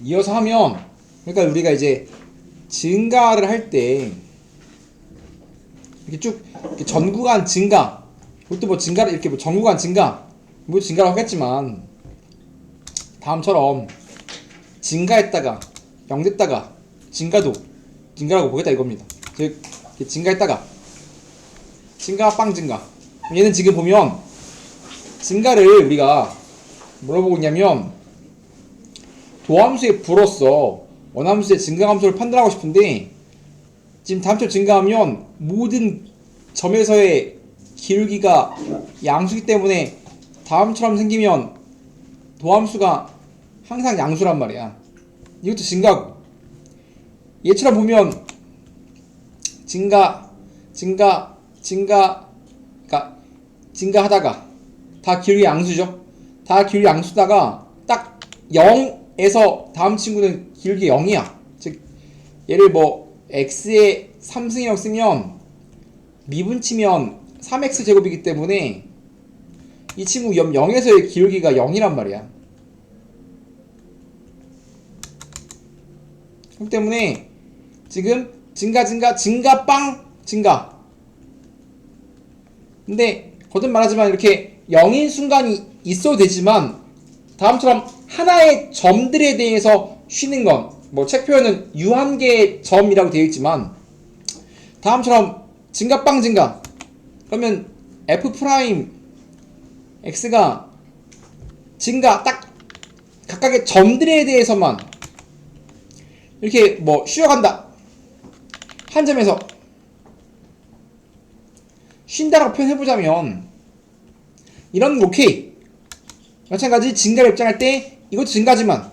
이어서 하면, 그러니까 우리가 이제 증가를 할 때 이렇게 쭉 이렇게 전구간 증가, 그것도 뭐 증가를 이렇게 뭐 전구간 증가, 뭐 증가라고 하겠지만 다음처럼 증가했다가 0 됐다가 증가라고 보겠다 이겁니다. 즉 이렇게 증가했다가 증가 빵 증가. 얘는 지금 보면 증가를 우리가 뭐로 보고 있냐면 도함수의 부로서 원함수의 증가함수를 판단하고 싶은데, 지금 다음처럼 증가하면 모든 점에서의 기울기가 양수이기 때문에 다음처럼 생기면 도함수가 항상 양수란 말이야. 이것도 증가고, 얘처럼 보면 그러니까 증가하다가 다 기울기 양수죠. 다 기울기 양수다가 딱 0에서 다음 친구는 기울기 0이야. 즉 얘를 뭐 x에 3승이라고 쓰면 미분치면 3x 제곱이기 때문에 이 친구 0에서의 기울기가 0이란 말이야. 그렇기 때문에 지금 증가 빵 증가. 근데 거듭 말하지만 이렇게 0인 순간이 있어도 되지만 다음처럼 하나의 점들에 대해서 쉬는 건, 뭐 책 표현은 유한계의 점이라고 되어 있지만 다음처럼 증가 빵 증가, 그러면 f 프라임 x가 증가 딱 각각의 점들에 대해서만 이렇게 뭐 쉬어간다, 한 점에서 쉰다라고 표현해보자면 이런 거 오케이. 마찬가지 증가를 입장할 때 이것도 증가지만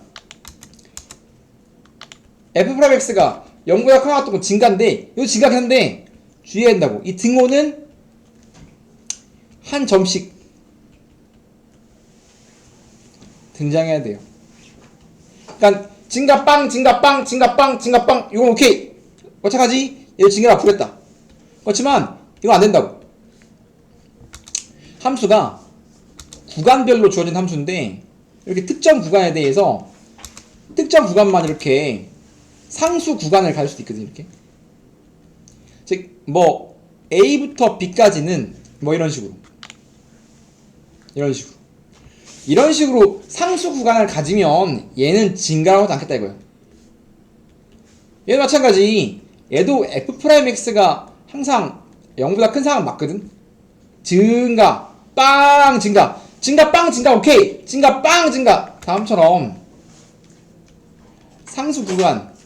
f'x가 0보다 크거나 같은 건 증가인데 이것도 증가긴 한데 주의해야 된다고. 이 등호는 한 점씩 등장해야 돼요. 그러니까 증가 빵 증가 빵 증가 빵 증가 빵 이건 오케이. 마찬가지 얘도 증가를 부렸다. 그렇지만 이건 안 된다고. 함수가 구간별로 주어진 함수인데 이렇게 특정 구간에 대해서 특정 구간만 이렇게 상수 구간을 가질 수도 있거든. 이렇게 즉 뭐 A부터 B까지는 뭐 이런 식으로 이런 식으로 상수 구간을 가지면 얘는 증가라고 하지 않겠다 이거야. 얘도 마찬가지. 얘도 f'x가 항상 0보다 큰 상황 맞거든. 증가 빵 증가 증가 빵 증가 오케이. 증가 빵 증가. 다음처럼 상수 구간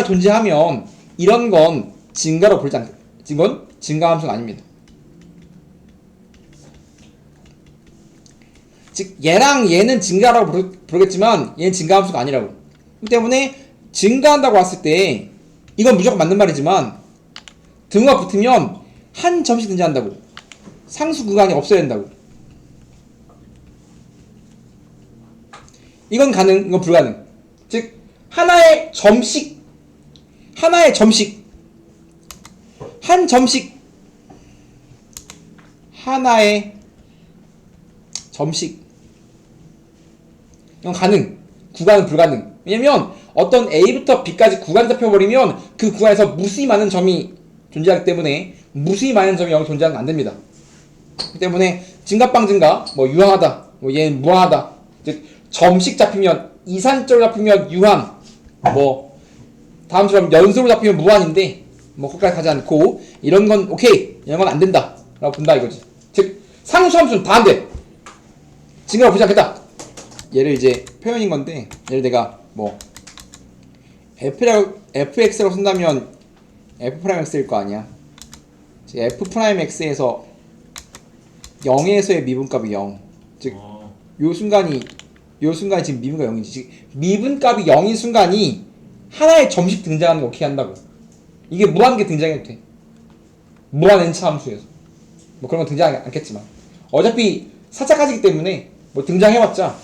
존재하면 이런 건 증가로 부르지 않겠다. 이건 증가함수가 아닙니다. 즉 얘랑 얘는 증가라고 부르겠지만 얘는 증가함수가 아니라고. 그렇기 때문에 증가한다고 했을 때 이건 무조건 맞는 말이지만 등호가 붙으면 한 점씩 등장한다고. 상수 구간이 없어야 된다고. 이건 가능, 이건 불가능. 즉 하나의 점씩 한 점씩 하나의 점씩 이건 가능, 구간은 불가능. 왜냐면 어떤 A부터 B까지 구간 잡혀버리면 그 구간에서 무수히 많은 점이 존재하기 때문에 무수히 많은 점이 여기 존재하면 안됩니다. 그렇기 때문에 증가빵 증가, 뭐 유한하다, 뭐 얘는 무한하다. 즉 점씩 잡히면 이산적으로 잡히면 유한, 뭐 다음처럼 연속으로 잡히면 무한인데 뭐 거기까지 가지 않고 이런 건 오케이, 이런 건 안된다 라고 본다 이거지. 즉 상수함수는 다 안돼. 증가로 보지 않겠다. 얘를 이제 표현인 건데, 얘를 내가 뭐 fx라고 쓴다면 f'x일 거 아니야. f'x에서 0에서의 미분값이 0. 즉 요 순간이 지금 미분값이 0이지. 즉 미분값이 0인 순간이 하나의 점씩 등장하는 거 오케이 한다고. 이게 무한계 등장해도 돼. 무한 n차 함수에서 뭐 그런 거 등장하지 않겠지만 어차피 4차까지기 때문에 뭐 등장해봤자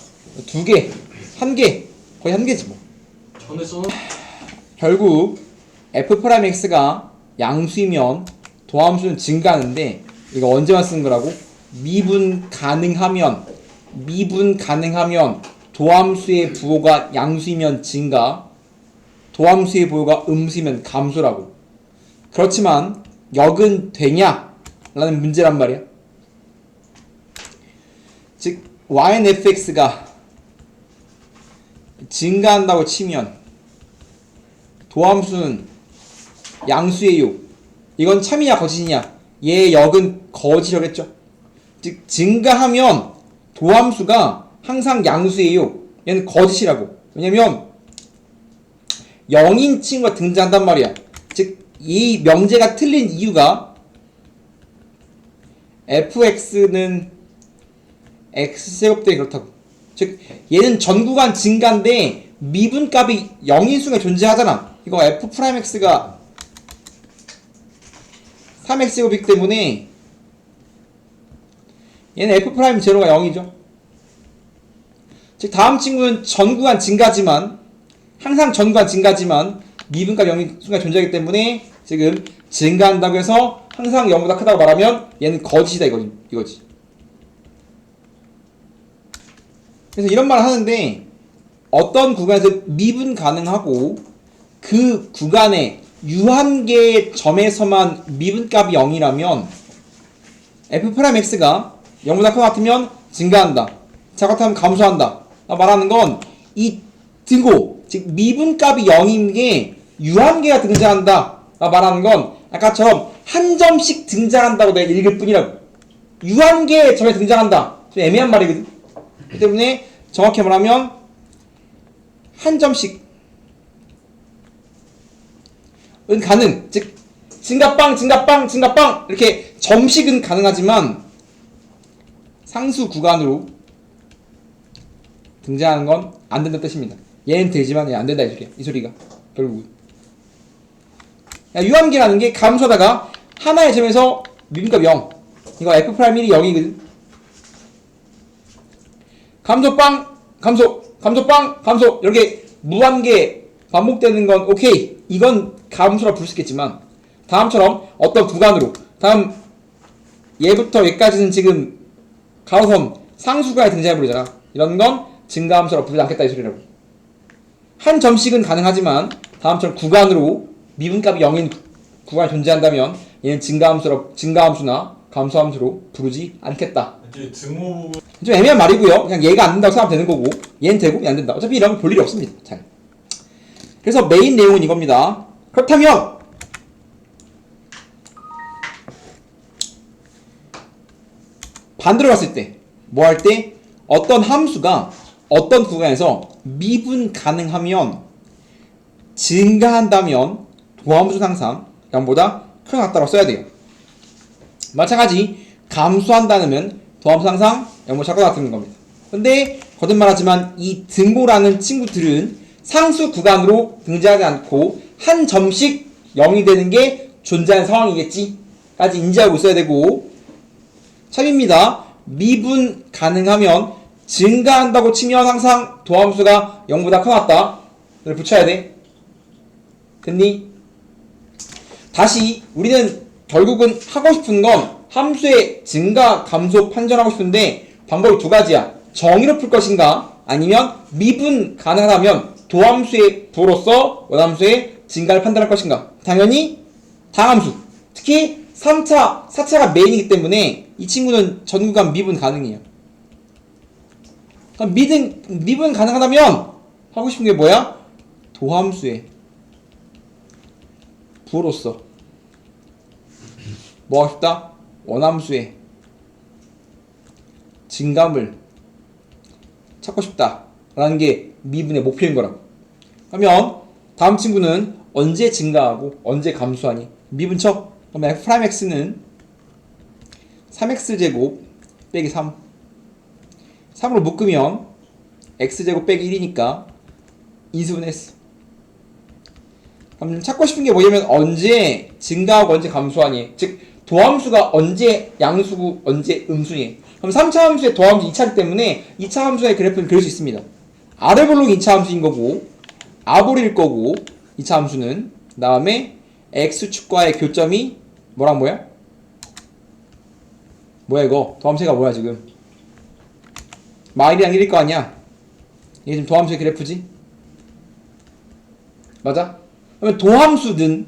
2개, 1개, 거의 1개지 뭐. 전에 써놓은 결국 f'x가 양수이면 도함수는 증가하는데 이거 언제만 쓰는 거라고? 미분 가능하면 미분 가능하면 도함수의 부호가 양수이면 증가, 도함수의 부호가 음수이면 감소라고. 그렇지만 역은 되냐? 라는 문제란 말이야. 즉 YNFX가 증가한다고 치면 도함수는 양수예요. 이건 참이냐 거짓이냐? 얘의 역은 거짓이겠죠. 즉 증가하면 도함수가 항상 양수예요. 얘는 거짓이라고. 왜냐면 0인 친구가 등장한단 말이야. 즉 이 명제가 틀린 이유가 fx는 x제곱 대 그렇다고. 즉 얘는 전 구간 증가인데 미분값이 0인 수가 존재하잖아. 이거 f'x가 3x제곱이기 때문에 얘는 f'제로가 0이죠. 즉 다음 친구는 전 구간 증가지만 항상 전 구간 증가지만 미분값 0인 수가 존재하기 때문에 지금 증가한다고 해서 항상 0보다 크다고 말하면 얘는 거짓이다 이거지. 그래서 이런 말을 하는데 어떤 구간에서 미분 가능하고 그 구간의 유한계의 점에서만 미분값이 0이라면 f'x가 0보다 크다 같으면 증가한다. 작같으면 감소한다. 말하는 건 이 등호, 즉 미분값이 0인 게 유한계가 등장한다. 말하는 건 아까처럼 한 점씩 등장한다고 내가 읽을 뿐이라고. 유한계의 점에 등장한다. 좀 애매한 말이거든. 그렇기 때문에 정확히 말하면 한 점씩은 가능. 즉 증가빵 이렇게 점식은 가능하지만 상수 구간으로 등장하는 건 안 된다는 뜻입니다. 얘는 되지만 얘는 안 된다 이 소리가 결국은. 유한계라는 게 감소하다가 하나의 점에서 미분값 0. 이거 f'1이 0이거든. 감소 이렇게 무한계 반복되는 건 오케이. 이건 감소라 부를 수 있겠지만 다음처럼 어떤 구간으로 다음 얘부터 얘까지는 지금 가로섬 상수구간에 등장해버리잖아. 이런 건 증가함수라 부르지 않겠다 이 소리라고. 한 점씩은 가능하지만 다음처럼 구간으로 미분값이 0인 구간이 존재한다면 얘는 증가함수나 감소함수로 부르지 않겠다. 등호 부분 좀 애매한 말이고요. 그냥 얘가 안 된다고 생각하면 되는 거고 얘는 되고 얘는 안 된다. 어차피 이러면 볼 일이 없습니다. 잘. 그래서 메인 내용은 이겁니다. 그렇다면 반대로 갔을 때 뭐 할 때 어떤 함수가 어떤 구간에서 미분 가능하면 증가한다면 도함수는 항상 0보다 크게 같다고 써야 돼요. 마찬가지 감소한다면 도함수 항상 0보다 작고 같은 겁니다. 근데 거듭말하지만 이 등호라는 친구들은 상수 구간으로 등장하지 않고 한 점씩 0이 되는 게 존재하는 상황이겠지 까지 인지하고 있어야 되고, 참입니다. 미분 가능하면 증가한다고 치면 항상 도함수가 0보다 커놨다 를 붙여야 돼. 됐니? 다시 우리는 결국은 하고 싶은 건 함수의 증가 감소 판정하고 싶은데 방법이 두 가지야. 정의로 풀 것인가 아니면 미분 가능하다면 도함수의 부로서 원함수의 증가를 판단할 것인가. 당연히 다함수, 특히 3차, 4차가 메인이기 때문에 이 친구는 전구간 미분 가능해요. 그럼 미분 가능하다면 하고 싶은 게 뭐야? 도함수의 부로서 뭐 하고 싶다? 원함수의 증감을 찾고 싶다 라는 게 미분의 목표인 거라고. 그러면 다음 친구는 언제 증가하고 언제 감소하니? 미분 쳐. 그러면 f'x는 3x제곱 빼기 3 3으로 묶으면 x제곱 빼기 1이니까 인수분해했어. 그럼 찾고 싶은 게 뭐냐면 언제 증가하고 언제 감소하니? 즉 도함수가 언제 양수고 언제 음수니? 그럼 3차 함수의 도함수 2차이기 때문에 2차 함수의 그래프는 그릴 수 있습니다. 아래볼록이 2차 함수인 거고 아볼일 거고 2차 함수는 그 다음에 x축과의 교점이 뭐랑 뭐야? 뭐야 이거? 도함수가 뭐야 지금? 마1이랑 1일 거 아니야. 이게 지금 도함수의 그래프지? 맞아? 그러면 도함수는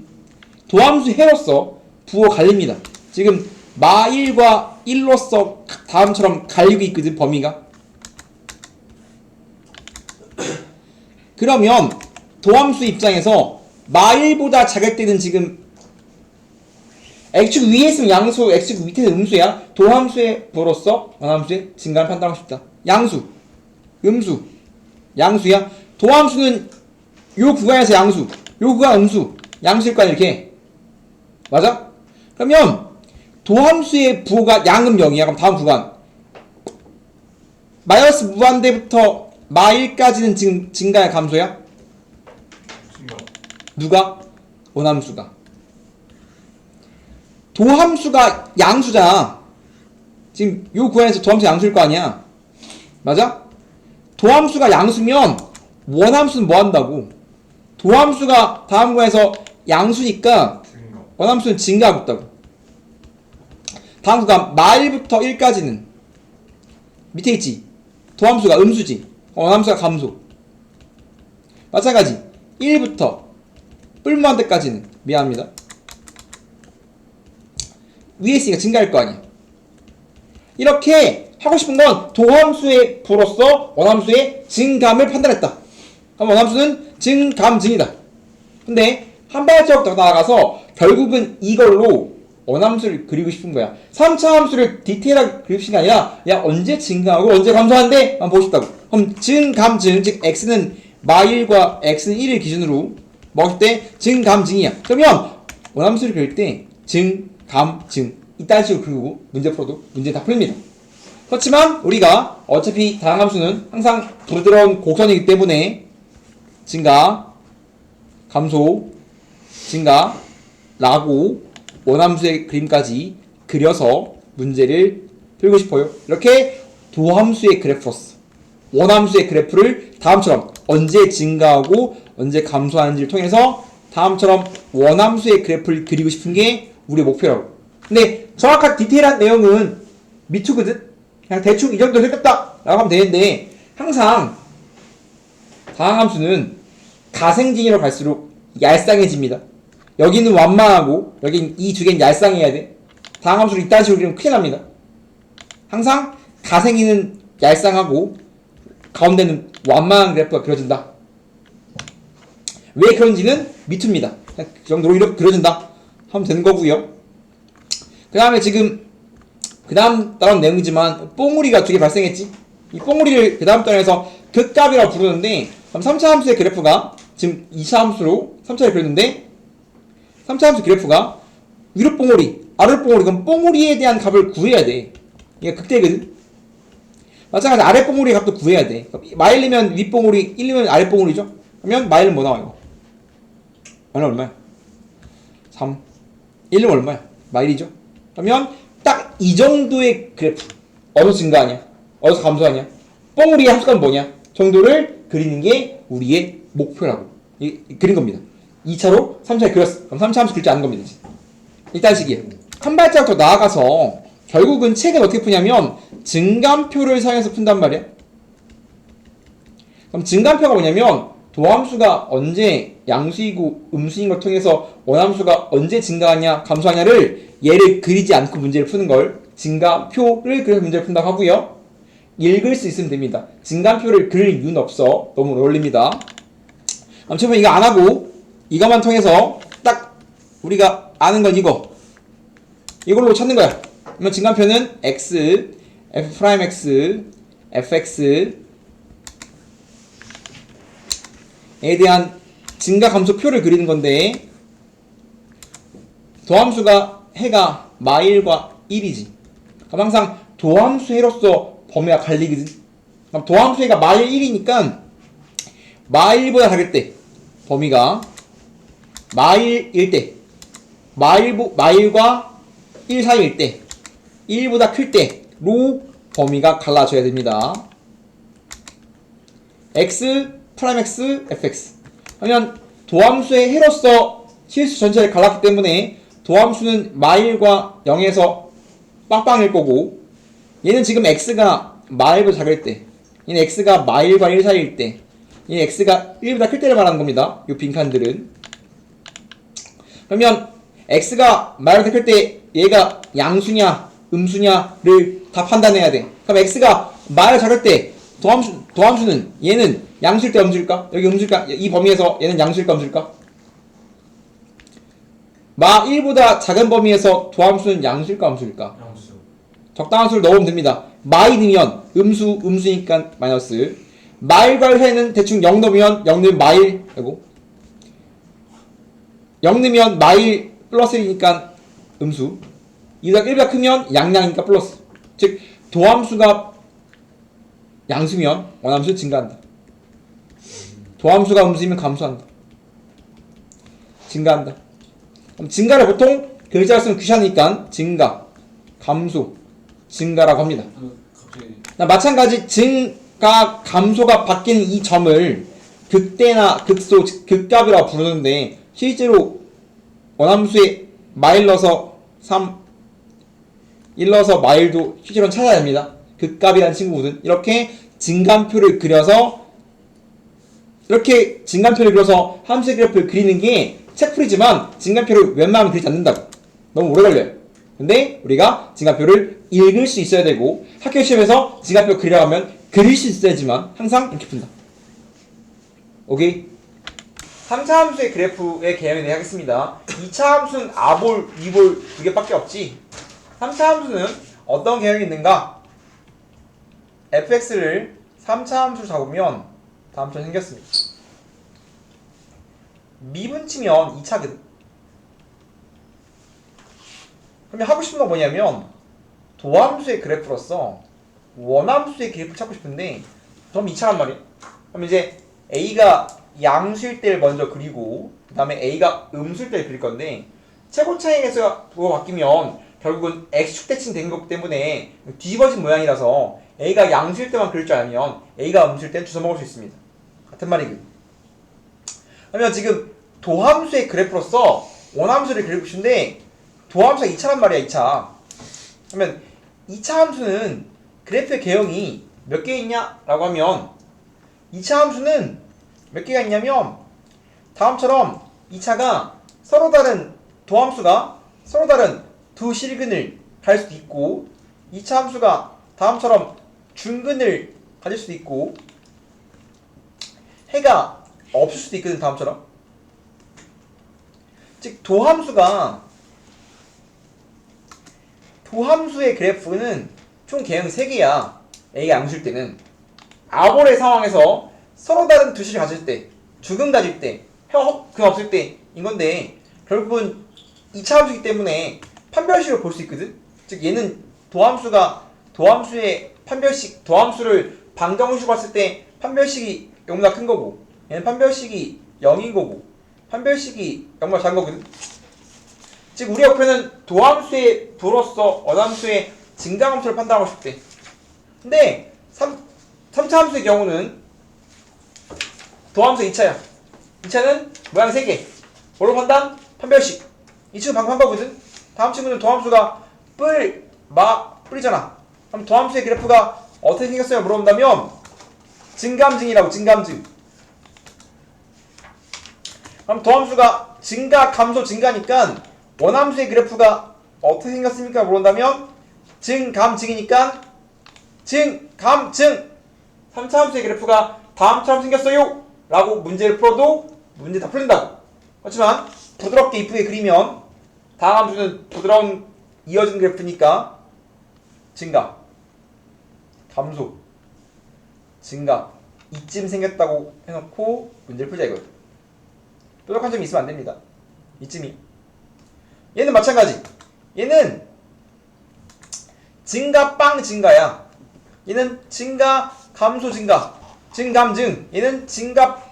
도함수 해로서 부호 갈립니다. 지금 마1과 1로서 다음처럼 갈리고 있거든, 범위가. 그러면 도함수 입장에서 마1보다 작을 때는 지금 x축 위에 있으면 양수, x축 밑에는 음수야. 도함수의 부호로서 원함수의 증가를 판단하고 싶다. 양수, 음수, 양수야. 도함수는 요 구간에서 양수, 요 구간 음수, 양수일 거 아니야, 이렇게. 맞아? 그러면 도함수의 부호가 양음 0이야. 그럼 다음 구간 마이너스 무한대부터 마1까지는 지금 증가야, 감소야? 증가. 누가? 원함수가. 도함수가 양수잖아. 지금 요 구간에서 도함수 양수일 거 아니야. 맞아? 도함수가 양수면 원함수는 뭐 한다고? 도함수가 다음 구간에서 양수니까 증가. 원함수는 증가하고 있다고. 다음 구간 마1부터 1까지는 밑에 있지. 도함수가 음수지. 원함수가 감소. 마찬가지 1부터 뿔무한대까지는 미안합니다. 위에 있으니까 증가할 거 아니야. 이렇게 하고 싶은 건 도함수의 부로서 원함수의 증감을 판단했다. 그럼 원함수는 증감증이다. 근데 한 발자국 더 나아가서 결국은 이걸로 원함수를 그리고 싶은 거야. 3차 함수를 디테일하게 그리고 싶은 게 아니라 야 언제 증가하고 언제 감소하는데 만 보고 싶다고. 그럼 증감증, 즉 x는 마1과 x는 1을 기준으로 먹을 때 증감증이야. 그러면 원함수를 그릴 때 증감증 이딴 식으로 그리고 문제 풀어도 문제 다 풀립니다. 그렇지만 우리가 어차피 다항함수는 항상 부드러운 곡선이기 때문에 증가, 감소, 증가, 라고 원함수의 그림까지 그려서 문제를 풀고 싶어요. 이렇게 도함수의 그래프로서 원함수의 그래프를 다음처럼 언제 증가하고 언제 감소하는지를 통해서 다음처럼 원함수의 그래프를 그리고 싶은 게 우리의 목표라고. 근데 정확한 디테일한 내용은 미투거든. 그냥 대충 이 정도 생겼다 라고 하면 되는데 항상 다항함수는 가생진으로 갈수록 얄쌍해집니다. 여기는 완만하고 여긴 이 두 개는 얄쌍해야 돼. 다항함수를 이딴 식으로 그리면 큰일 납니다. 항상 가생이는 얄쌍하고 가운데는 완만한 그래프가 그려진다. 왜 그런지는 미투입니다. 그냥 그 정도로 이렇게 그려진다 하면 되는 거고요. 그 다음에 지금 그 다음 다른 내용이지만 뽕우리가 두 개 발생했지. 이 뽕우리를 그 다음 단에서 극값이라고 부르는데 그럼 3차 함수의 그래프가 지금 2차 함수로 3차를 그렸는데 3차 함수 그래프가 위로 뽕우리 아래로 뽕우리. 그럼 뽕우리에 대한 값을 구해야 돼. 이게 극대거든. 마찬가지 아래 뽕우리 값도 구해야 돼. 마1이면 위 뽕우리 1이면 아래 뽕우리죠. 그러면 마1은 뭐 나와요? 마1은 얼마야? 3 1은 얼마야? 마1이죠. 그러면 딱 이 정도의 그래프 어디서 증가하냐? 어디서 감소하냐? 뽕우리의 함수값은 뭐냐? 정도를 그리는 게 우리의 목표라고 그린 겁니다. 2차로 3차에 그렸어. 그럼 3차 함수 그리지 않은 겁니다. 이딴 식이에요. 한 발자국 더 나아가서 결국은 책은 어떻게 푸냐면 증감표를 사용해서 푼단 말이야. 그럼 증감표가 뭐냐면 도함수가 언제 양수이고 음수인 걸 통해서 원함수가 언제 증가하냐 감소하냐를 얘를 그리지 않고 문제를 푸는 걸 증감표를 그려서 문제를 푼다고 하고요. 읽을 수 있으면 됩니다. 증감표를 그릴 이유는 없어. 너무 어울립니다. 아무튼 이거 안 하고 이것만 통해서 딱 우리가 아는 건 이걸로 찾는 거야. 그러면 증감표는 x, f'x, fx에 대한 증가 감소표를 그리는 건데 도함수가 해가 마1과 1이지. 그럼 항상 도함수 해로서 범위가 갈리거든. 그럼 도함수 해가 마1, 1이니까 마1보다 작을 때 범위가 마1일 때 마일과 1 사이일 때 1보다 클 때로 범위가 갈라져야 됩니다. x, 프라임 x, 그러면 도함수의 해로서 실수 전체를 갈랐기 때문에 도함수는 마1과 0에서 빵빵일 거고 얘는 지금 x가 마1보다 작을 때 얘는 x가 마일과 1 사이일 때, 얘 x가 1보다 클 때를 말하는 겁니다. 요 빈칸들은. 그러면 x가 마일보다 클 때 얘가 양수냐 음수냐를 다 판단해야 돼. 그럼 x가 마일 작을 때 도함수는 얘는 양수일 때 음수일까? 여기 음수일까? 이 범위에서 얘는 양수일까 음수일까? 마 1보다 작은 범위에서 도함수는 양수일까 음수일까? 양수. 적당한 수를 넣으면 됩니다. 마이 넣으면 음수니까 마이너스. 마일과 회는 대충 0 넣으면 0 넣으면 마일 되고 0 넣으면 마일 플러스 1이니까 음수. 1보다 크면 양이니까 플러스. 즉 도함수가 양수면 원함수 증가한다. 도함수가 음수이면 감소한다. 증가한다. 그럼 증가를 보통 글자로 쓰면 귀찮으니까 증가, 감소, 증가라고 합니다. 갑자기 마찬가지 증가, 감소가 바뀌는 이 점을 극대나 극소, 즉 극값이라고 부르는데 실제로 원함수에 마일 넣어서 3, 1 넣어서 마일도 실제로는 찾아야 됩니다. 극값이라는 친구거든. 이렇게 증감표를 그려서 함수의 그래프를 그리는 게 책풀이지만 증감표를 웬만하면 그리지 않는다고. 너무 오래 걸려요. 근데 우리가 증감표를 읽을 수 있어야 되고 학교 시험에서 증감표 그리라고 하면 그릴 수 있어야지만 항상 이렇게 푼다. 오케이? 3차 함수의 그래프의 개념에 대해 하겠습니다. 2차 함수는 아볼, 이볼 두 개밖에 없지. 3차 함수는 어떤 개념이 있는가? fx를 3차 함수로 잡으면 다음처럼 생겼습니다. 미분치면 2차거든. 그러면 하고 싶은 건 뭐냐면 도함수의 그래프로서 원함수의 그래프를 찾고 싶은데 그럼 2차란 말이야. 그럼 이제 a가 양수일 때를 먼저 그리고 그 다음에 a가 음수일 때를 그릴 건데 최고 차이에서 도가 바뀌면 결국은 x축 대칭 된 거기 때문에 뒤집어진 모양이라서 a가 양수일 때만 그릴 줄 알면 a가 음수일 때는 주워 먹을 수 있습니다. 같은 말이고. 그러면 지금 도함수의 그래프로서 원함수를 그리고 싶은데 도함수가 2차란 말이야. 2차. 그러면 2차 함수는 그래프의 개형이 몇 개 있냐? 라고 하면 2차 함수는 몇 개가 있냐면 다음처럼 2차가 서로 다른 도함수가 서로 다른 두 실근을 갈 수도 있고 2차 함수가 다음처럼 중근을 가질 수도 있고 해가 없을 수도 있거든. 다음처럼 즉 도함수의 그래프는 총 개형 3개야. A가 양수일 때는 아볼의 상황에서 서로 다른 두 실을 가질 때 중근 가질 때 해가 없을 때인 건데 결국은 2차 함수이기 때문에 판별식을 볼 수 있거든. 즉 얘는 도함수의 판별식 도함수를 방정식으로 봤을 때 판별식이 0보다 큰 거고 얘는 판별식이 0인 거고 판별식이 0보다 작은 거거든. 즉 우리 옆에는 도함수의 부로서 원함수의 증가함수를 판단하고 싶대. 근데 3차 함수의 경우는 도함수 2차야. 2차는 모양 3개. 뭘로 판단? 판별식. 이 친구 방금 한 거거든. 다음 친구는 도함수가 뿔이잖아. 그럼 도함수의 그래프가 어떻게 생겼어요? 물어본다면 증감증이라고. 증감증. 그럼 도함수가 증가, 감소, 증가니까 원함수의 그래프가 어떻게 생겼습니까? 물어본다면 증감증이니까 증감증. 3차 함수의 그래프가 다음처럼 생겼어요 라고 문제를 풀어도 문제 다 풀린다고. 그렇지만 부드럽게 이쁘게 그리면 다음 함수는 부드러운 이어진 그래프니까 증가, 감소, 증가 이쯤 생겼다고 해놓고 문제를 풀자 이거예요. 뾰족한 점이 있으면 안 됩니다. 이쯤이. 얘는 마찬가지. 얘는 증가 빵 증가야. 얘는 증가 감소 증가 증감증. 얘는 증가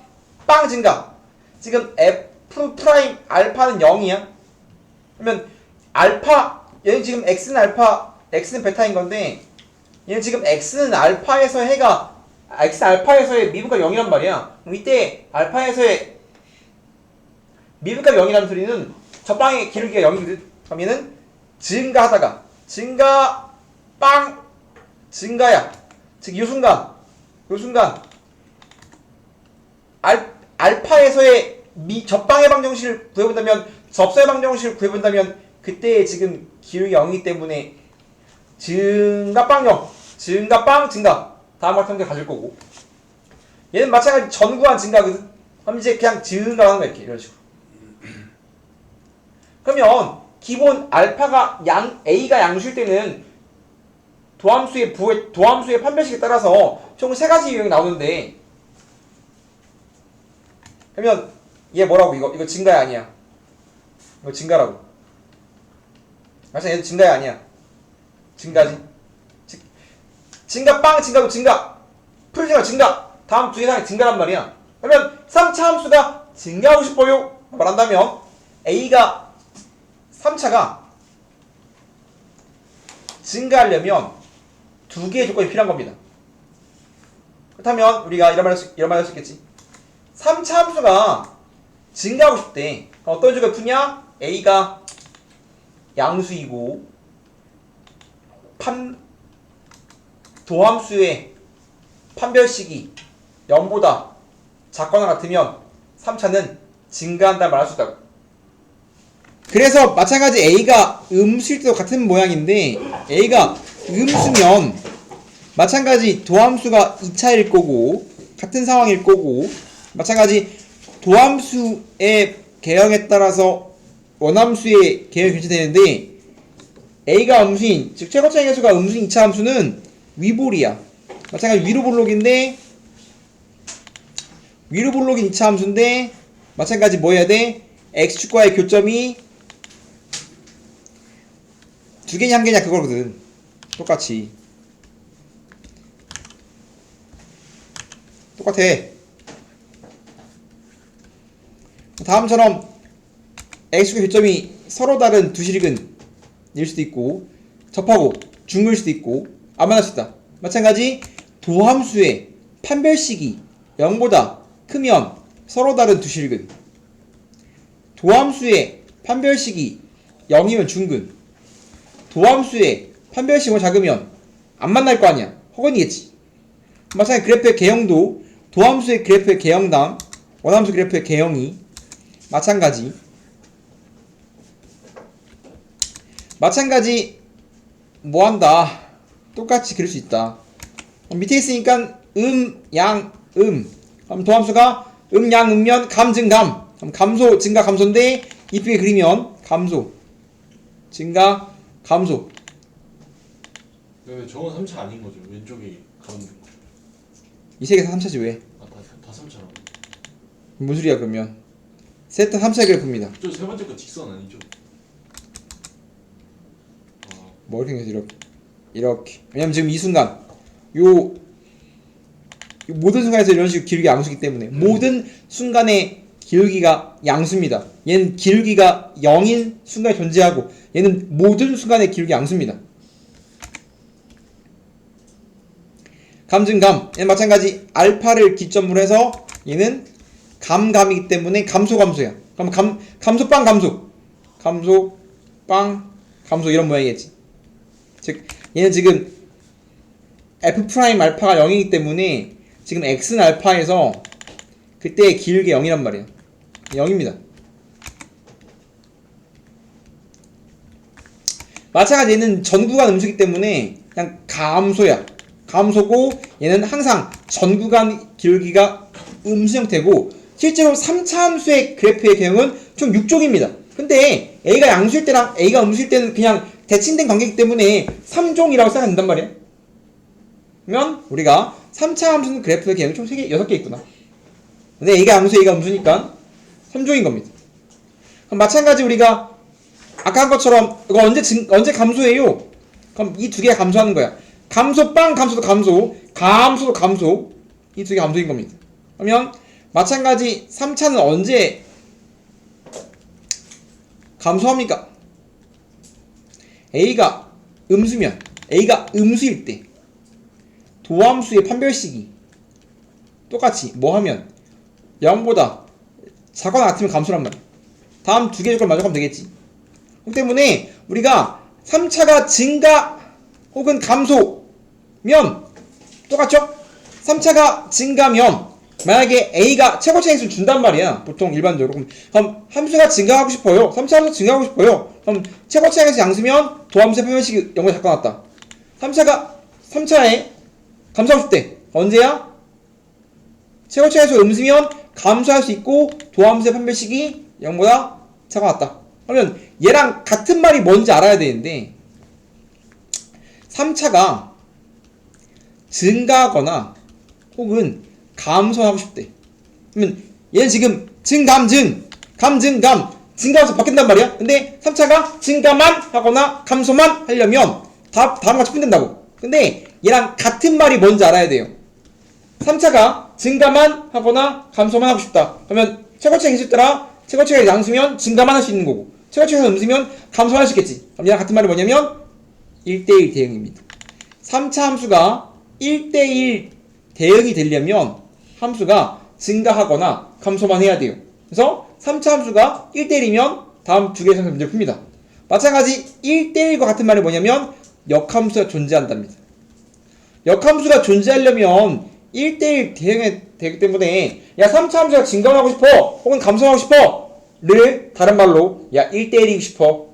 빵 증가. 지금 f 프라임 알파는 0이야. 그러면 알파 얘는 지금 x는 알파 x는 베타인 건데 얘는 지금 x는 알파에서 해가 x 알파에서의 미분값 0이란 말이야. 그럼 이때 알파에서의 미분값 0이라는 소리는 저빵의 기울기가 0이거든. 그럼 얘는 증가하다가 증가 빵 증가야. 즉 이 순간 그 순간 알파에서의 접방의 방정식을 구해본다면, 접서의 방정식을 구해본다면 그때의 지금 기울기 0이기 때문에 증가 빵 0, 증가 빵 증가 다음과 같은 게 가질 거고, 얘는 마찬가지 전구간 증가거든. 그럼 이제 그냥 증가하는 거야. 이렇게 이런 식으로. 그러면 기본 알파가 A가 양수일 때는 도함수의 판별식에 따라서 총 3가지 유형이 나오는데, 그러면 얘 뭐라고? 이거 증가야 아니야? 이거 증가라고. 맞아, 얘도 증가야 아니야? 증가지. 증가 빵 증가도 증가. 풀증가 증가. 다음 두 개상의 증가란 말이야. 그러면 3차 함수가 증가하고 싶어요 말한다면 A가 3차가 증가하려면 2개의 조건이 필요한 겁니다. 그렇다면 우리가 이런 말 할 수 있겠지. 3차 함수가 증가하고 싶대. 어떤 조건이 푸냐? A가 양수이고 도함수의 판별식이 0보다 작거나 같으면 3차는 증가한다 말할 수 있다고. 그래서 마찬가지 A가 음수일 때도 같은 모양인데, A가 음수면 마찬가지 도함수가 2차일 거고 같은 상황일 거고, 마찬가지 도함수의 개형에 따라서 원함수의 개형이 교체되는데, A가 음수인, 즉 최고차의 개수가 음수인 2차 함수는 위볼이야. 마찬가지 위로볼록인데, 위로볼록인 2차 함수인데 마찬가지 뭐 해야 돼? x축과의 교점이 2개냐 1개냐 그거거든. 똑같이 똑같아. 다음처럼 x축과 교점이 서로 다른 두 실근일 수도 있고, 접하고 중근일 수도 있고 안 만날 수 있다. 마찬가지 도함수의 판별식이 0보다 크면 서로 다른 두 실근, 도함수의 판별식이 0이면 중근, 도함수의 판별식이 작으면 안 만날 거 아니야. 허건이겠지. 마찬가지 그래프의 개형도 도함수의 그래프의 개형당 원함수 그래프의 개형이 마찬가지 뭐한다. 똑같이 그릴 수 있다. 밑에 있으니까 양, 그럼 도함수가 양, 음면, 감, 증감. 그럼 감소, 증가, 감소인데 이쁘게 그리면 감소, 증가, 감소. 왜 저건 3차 아닌 거죠? 왼쪽이 가운데 거. 이 세 개 다 3차지 왜? 다 3차라고. 뭔 소리야 그러면? 셋 다 3차의 그래프입니다. 저 세 번째 거 직선 아니죠? 뭐 이렇게 생겨서 이렇게. 왜냐면 지금 이 순간 요 모든 순간에서 이런 식으로 기울기 양수기 때문에 모든 순간의 기울기가 양수입니다. 얘는 기울기가 0인 순간에 존재하고 얘는 모든 순간의 기울기 양수입니다. 감증감, 얘는 마찬가지 알파를 기점으로 해서 얘는 감감이기 때문에 감소감소야. 그럼 감소빵 감소, 감소빵 감소 이런 모양이겠지. 즉 얘는 지금 f 프라임 알파가 0이기 때문에 지금 x는 알파에서 그때의 기울기 0이란 말이에요. 0입니다. 마찬가지 얘는 전구간 음수기 때문에 그냥 감소야. 감소고 얘는 항상 전구간 기울기가 음수 형태고, 실제로 3차 함수의 그래프의 개형은 총 6종입니다. 근데 A가 양수일 때랑 A가 음수일 때는 그냥 대칭된 관계이기 때문에 3종이라고 생각하면 된단 말이야. 그러면 우리가 3차 함수는 그래프의 개형이 총 3개, 6개 있구나. 근데 A가 양수, A가 음수니까 3종인 겁니다. 그럼 마찬가지 우리가 아까 한 것처럼 이거 언제 감소해요? 그럼 이 두 개가 감소하는 거야. 감소빵 감소도 감소, 감소도 감소, 이 두 개 감소인 겁니다. 그러면 마찬가지 3차는 언제 감소합니까? A가 음수면, A가 음수일 때 도함수의 판별식이 똑같이 뭐 하면 0보다 작거나 같으면 감소란 말이야. 다음 두 개 조건 만족하면 되겠지. 그렇기 때문에 우리가 3차가 증가 혹은 감소면 똑같죠? 3차가 증가면 만약에 A가 최고치 행수를 준단 말이야. 보통 일반적으로. 그럼 함수가 증가하고 싶어요. 3차 함수 증가하고 싶어요. 그럼 최고치 행수 양수면 도함수의 판별식이 0을 바꿔놨다. 3차에 감소하고 싶대. 언제야? 최고치 행수가 음수면 감소할 수 있고 도함수의 판별식이 0보다 차가 같다. 그러면 얘랑 같은 말이 뭔지 알아야 되는데 3차가 증가하거나 혹은 감소하고 싶대. 그러면 얘는 지금 증가하면서 바뀐단 말이야. 근데 3차가 증가만 하거나 감소만 하려면 다음 같이 푼댄다고. 근데 얘랑 같은 말이 뭔지 알아야 돼요. 3차가 증가만 하거나 감소만 하고 싶다. 그러면 최고치가 있을 때라 최고치가 양수면 증가만 할 수 있는 거고 최고치가 음수면 감소만 할 수 있겠지. 그럼 얘랑 같은 말이 뭐냐면 1대1 대응입니다. 3차 함수가 1대1 대응이 되려면 함수가 증가하거나 감소만 해야 돼요. 그래서 3차 함수가 1대1이면 다음 두 개의 문제를 풉니다. 마찬가지 1대1과 같은 말이 뭐냐면 역함수가 존재한답니다. 역함수가 존재하려면 1대1 대응이 되기 때문에 야 3차 함수가 증가하고 싶어 혹은 감소하고 싶어 를 다른 말로 야 1대1이고 싶어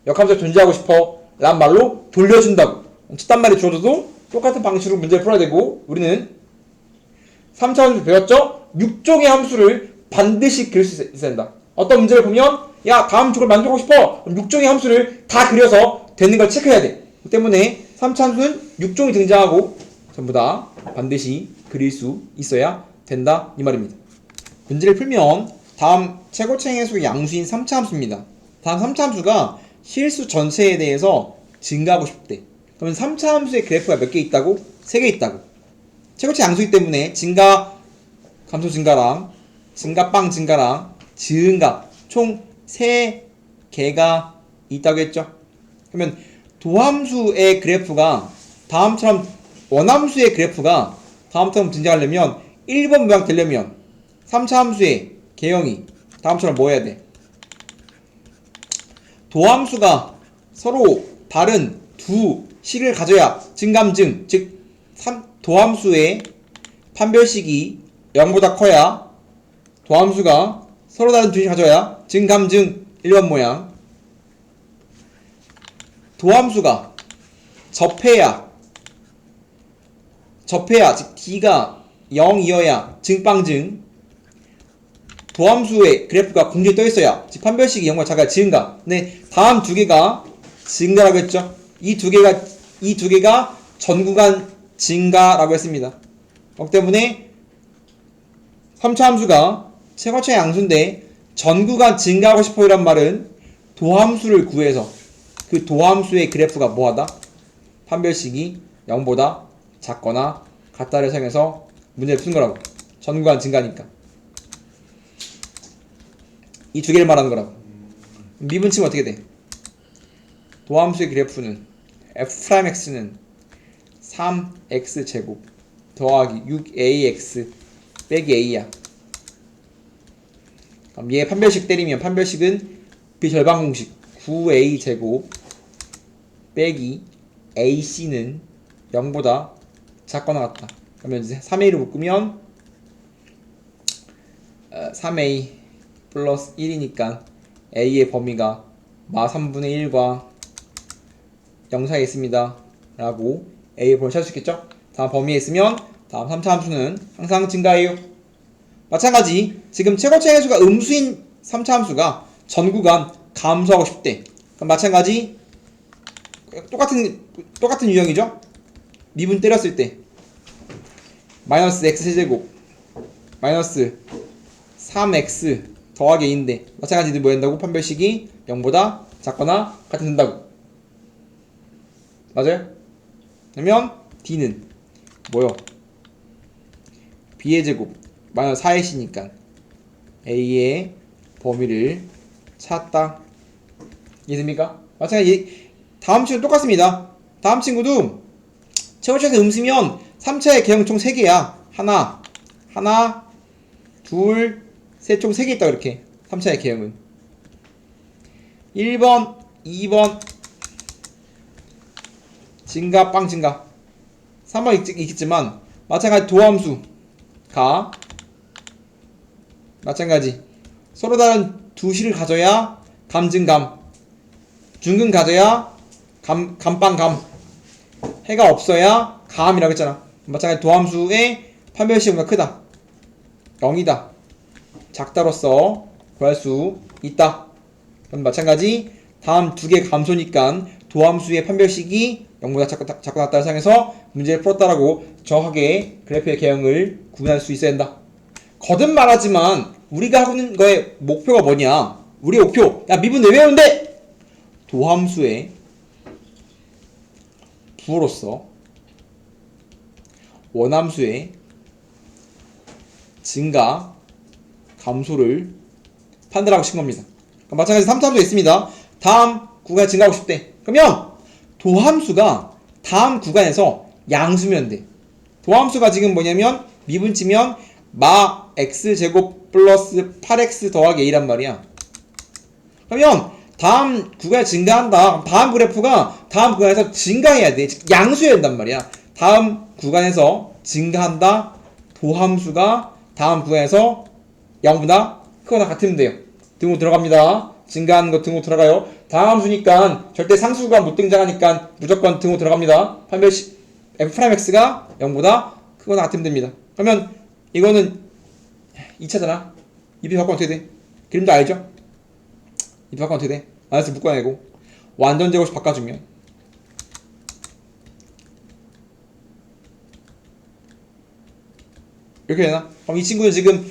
역함수가 존재하고 싶어 라는 말로 돌려준다고. 첫 단말이 주어져도 똑같은 방식으로 문제를 풀어야 되고 우리는 3차 함수 배웠죠? 6종의 함수를 반드시 그릴 수 있어야 된다. 어떤 문제를 보면 야 다음 족을 만들고 싶어 그럼 6종의 함수를 다 그려서 되는 걸 체크해야 돼. 그 때문에 3차 함수는 6종이 등장하고 전부 다 반드시 그릴 수 있어야 된다 이 말입니다. 문제를 풀면 다음 최고치 행수의 양수인 3차 함수입니다. 다음 3차 함수가 실수 전체에 대해서 증가하고 싶대. 그러면 3차 함수의 그래프가 몇 개 있다고? 3개 있다고. 최고치 양수이기 때문에 증가, 감소 증가랑 증가빵 증가랑 증가 총 3개가 있다고 했죠. 그러면 도함수의 그래프가 다음처럼 원함수의 그래프가 다음처럼 등장하려면 1번 모양 되려면 3차 함수의 개형이 다음처럼 뭐 해야 돼? 도함수가 서로 다른 두 식을 가져야 증감증 즉 도함수의 판별식이 0보다 커야 도함수가 서로 다른 두 식을 가져야 증감증 1번 모양 도함수가 접해야 즉 D가 0이어야 증빵증 도함수의 그래프가 공중에 떠있어야 즉 판별식이 0보다 작아야 증가. 근데 다음 두 개가 증가라고 했죠. 이 두 개가 전구간 증가라고 했습니다. 그렇기 때문에 3차 함수가 최고차의 양수인데 전구간 증가하고 싶어 이란 말은 도함수를 구해서 그 도함수의 그래프가 뭐하다? 판별식이 0보다 작거나 같다를 사용해서 문제를 푸는 거라고. 전구간 증가니까. 이 두 개를 말하는 거라고. 미분치면 어떻게 돼? 도함수의 그래프는 f'x는 3x제곱 더하기 6ax 빼기 a야. 그럼 얘 판별식 때리면 판별식은 비절방 공식 9a제곱 빼기 ac는 0보다 작거나 같다. 그러면 이제 3a로 묶으면 3a 플러스 1이니까 a의 범위가 마 3분의 1과 0 사이에 있습니다 라고 a의 범위를 찾을 수 있겠죠? 다음 범위에 있으면 다음 3차 함수는 항상 증가해요. 마찬가지 지금 최고치 행수가 음수인 3차 함수가 전구간 감소하고 싶대. 그럼 마찬가지 똑같은 유형이죠? 미분 때렸을 때 마이너스 x 세제곱 마이너스 3x 더하기 a인데 마찬가지 뭐 된다고? 판별식이 0보다 작거나 같이 된다고. 맞아요? 그러면 d는 뭐요? b의 제곱 마이너스 4x니까 a의 범위를 찾다. 이해됩니까? 마찬가지 다음 친구 똑같습니다. 다음 친구도 최고치에서 음수면 3차의 개형 총 3개야. 하나, 둘, 셋 총 3개 있다 그렇게. 3차의 개형은 1번, 2번 증가, 빵 증가 3번 있겠지만 마찬가지 도함수가 마찬가지 서로 다른 두 실을 가져야 감증감, 중근 가져야 감빵감, 해가 없어야 감이라고 했잖아. 마찬가지 도함수의 판별식보다 크다, 0이다, 작다로서 구할 수 있다. 그럼 마찬가지 다음 두 개 감소니까 도함수의 판별식이 0보다 작고 낮다를 사용해서 문제를 풀었다라고 정확하게 그래프의 개형을 구분할 수 있어야 된다. 거듭 말하지만 우리가 하고 있는 거의 목표가 뭐냐? 우리의 목표, 야 미분 왜 외우는데? 도함수의 부호로서 원함수의 증가, 감소를 판단하고 싶은 겁니다. 마찬가지 3차함수가 있습니다. 다음 구간에 증가하고 싶대. 그러면 도함수가 다음 구간에서 양수면 돼. 도함수가 지금 뭐냐면 미분치면 마 x제곱 플러스 8x 더하기 a란 말이야. 그러면 다음 구간에 증가한다. 다음 그래프가 다음 구간에서 증가해야 돼. 즉 양수해야 된단 말이야. 다음 구간에서 증가한다. 도함수가 다음 구간에서 0보다 크거나 같으면 돼요. 등호 들어갑니다. 증가하는 거 등호 들어가요. 다함수니까 절대 상수가 못 등장하니까 무조건 등호 들어갑니다. 판별식 f'x가 0보다 크거나 같으면 됩니다. 그러면 이거는 2차잖아. 입이 바꾸면 어떻게 돼? 그림도 알죠? 입이 바꾸면 어떻게 돼? 마이너스 묶어내고 완전 제곱식 바꿔주면 이렇게 되나? 그럼 이 친구는 지금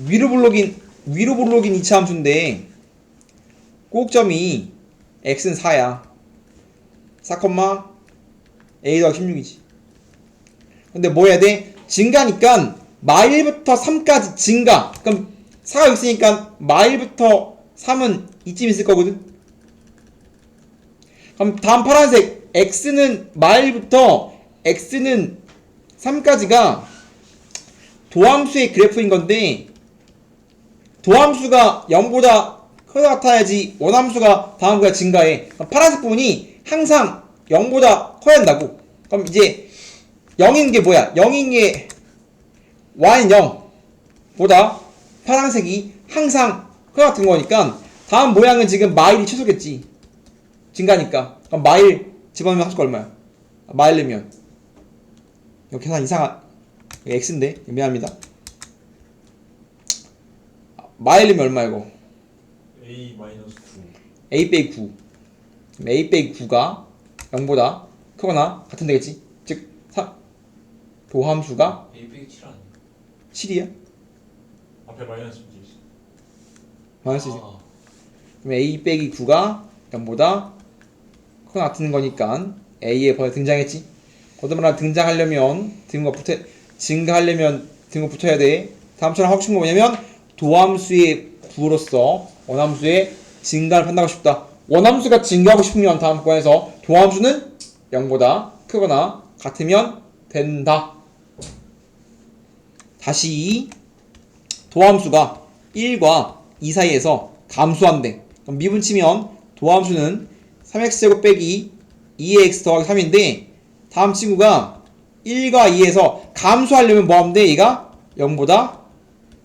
위로 블록인 2차 함수인데 꼭점이 x는 4야. 4, a 더하기 16이지. 근데 뭐 해야 돼? 증가니까 마1부터 3까지 증가. 그럼 4가 있으니까 마1부터 3은 이쯤 있을 거거든. 그럼 다음 파란색 x는 마1부터 x는 3까지가 도함수의 그래프인 건데 도함수가 0보다 크다 같아야지 원함수가 다음 구간에 증가해. 그럼 파란색 부분이 항상 0보다 커야 한다고. 그럼 이제 0인 게 뭐야? 0인 게 y는 0보다 파란색이 항상 크다 같은 거니까 다음 모양은 지금 마1이 최소겠지. 증가니까. 그럼 마1 집어넣으면 합수가 얼마야? 마1 넣으면 이거 계산 이상한 x인데 미안합니다. 마1 넣으면 얼마 이거? a-9 a 빼기 9. a 빼기 9가 0보다 크거나 같은 되겠지. 즉 도함수가 a 빼기 7 아니야? 7이야. 앞에 마이너스 붙어 있어. 마이너스지. 그럼 a 빼기 9가 0보다 크거나 같은 거니까 a의 번에 등장했지. 거듭말하면 등장하려면 등호가 붙어, 증가하려면 등호 붙어야 돼. 다음처럼 하고 싶은 거 뭐냐면 도함수의 부호로서 원함수의 증가를 판단하고 싶다. 원함수가 증가하고 싶으면 다음 구간에서 도함수는 0보다 크거나 같으면 된다. 다시 도함수가 1과 2 사이에서 감소한대. 그럼 미분치면 도함수는 3x제곱 빼기 2x 더하기 3인데 다음 친구가 1과 2에서 감소하려면 뭐 하면 돼? 얘가 0보다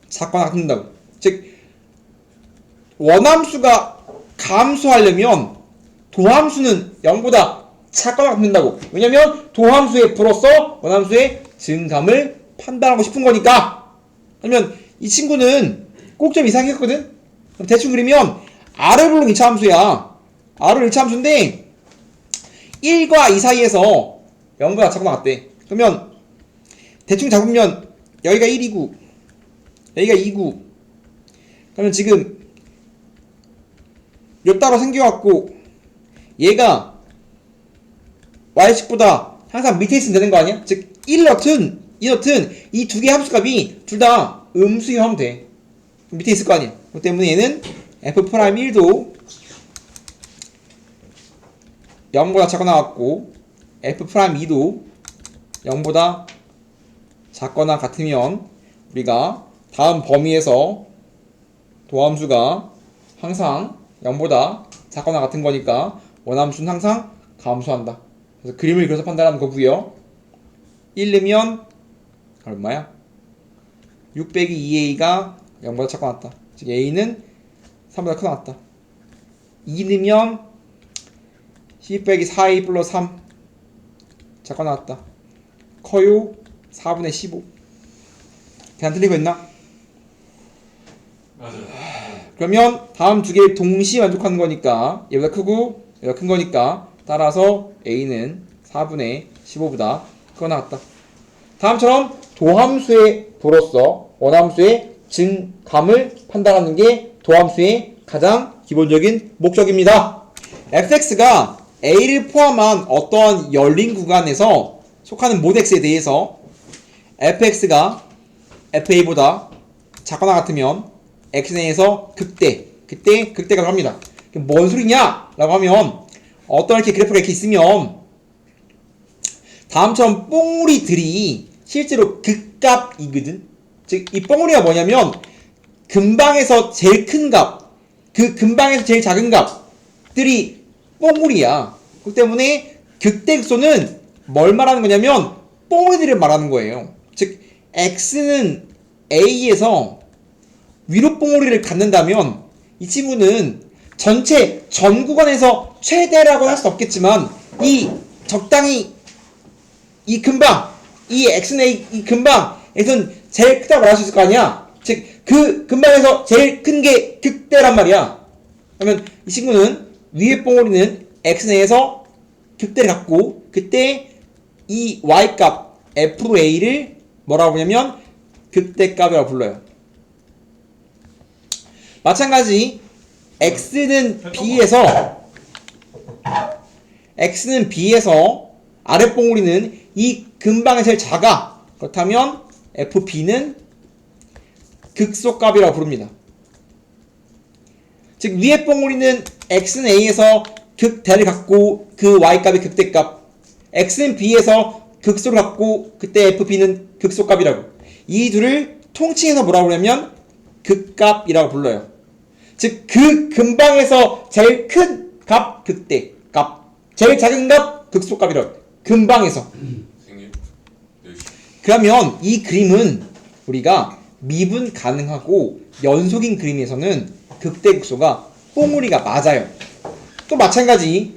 작거나 같은다고. 즉 원함수가 감소하려면 도함수는 0보다 작거나 같는다고. 왜냐면 도함수의 부로서 원함수의 증감을 판단하고 싶은 거니까. 그러면 이 친구는 꼭점 이상 했거든? 그럼 대충 그리면 R을 부르는 2차 함수야. R을 1차 함수인데 1과 2 사이에서 0보다 작거나 같대. 그러면 대충 잡으면 여기가 1이고 여기가 2고 그러면 지금 요 따로 생겨갖고 얘가 y식보다 항상 밑에 있으면 되는 거 아니야? 즉 1 넣든 2 넣든 이 두 개의 함수값이 둘 다 음수이면 돼. 밑에 있을 거 아니야. 그렇기 때문에 얘는 f'1도 0보다 작거나 같고 f'2도 0보다 작거나 같으면 우리가 다음 범위에서 도함수가 항상 0보다 작거나 같은 거니까 원함수는 항상 감소한다. 그래서 그림을 그려서 판단하는 거고요. 1 넣으면 얼마야? 6 빼기 2a가 0보다 작고 나왔다. 즉 a는 3보다 크고 나왔다. 2 넣으면 10 빼기 4a 플러스 3 작고 나왔다. 커요? 4분의 15. 계산 틀리고 있나? 맞아요. 그러면 다음 두 개 동시에 만족하는 거니까 얘보다 크고 얘보다 큰 거니까 따라서 a는 4분의 15보다 크고 나왔다. 다음처럼 도함수의 도로서 원함수의 증감을 판단하는 게 도함수의 가장 기본적인 목적입니다. fx가 a를 포함한 어떠한 열린 구간에서 속하는 모든 x에 대해서 fx가 fa보다 작거나 같으면 x에서 극대, 그때 극대가 합니다. 뭔 소리냐? 라고 하면 어떤 이렇게 그래프가 이렇게 있으면 다음처럼 뽕우리들이 실제로 극값이거든. 즉 이 뽕우리가 뭐냐면 근방에서 제일 큰 값, 그 근방에서 제일 작은 값들이 뽕우리야. 그렇기 때문에 극대극소는 뭘 말하는 거냐면 뽕우리들을 말하는 거예요. 즉 x는 a에서 위로 뽕우리를 갖는다면 이 친구는 전체 전 구간에서 최대라고 할 수 없겠지만 이 적당히 이 근방, 이 x는 이 근방에서는 제일 크다고 말할 수 있을 거 아니야. 즉 그 근방에서 제일 큰 게 극대란 말이야. 그러면 이 친구는 위에 뽕우리는 x에서 극대를 갖고 그때 이 y값 fa를 뭐라고 부르냐면 극대값이라고 불러요. 마찬가지 x는 b에서 아래 뽕우리는 이 근방이 제일 작아. 그렇다면 fb는 극소값이라고 부릅니다. 즉 위에 뽕우리는 x는 a에서 극대를 갖고 그 y값이 극대값, x는 b에서 극소를 갖고 그때 fb는 극소값이라고. 이 둘을 통칭해서 뭐라고 그러냐면 극값이라고 불러요. 즉 그 근방에서 제일 큰 값 극대 값, 제일 작은 값 극소값이라고. 근방에서. 선생님. 네. 그러면 이 그림은 우리가 미분 가능하고 연속인 그림에서는 극대극소가 뽕우리가 맞아요. 또 마찬가지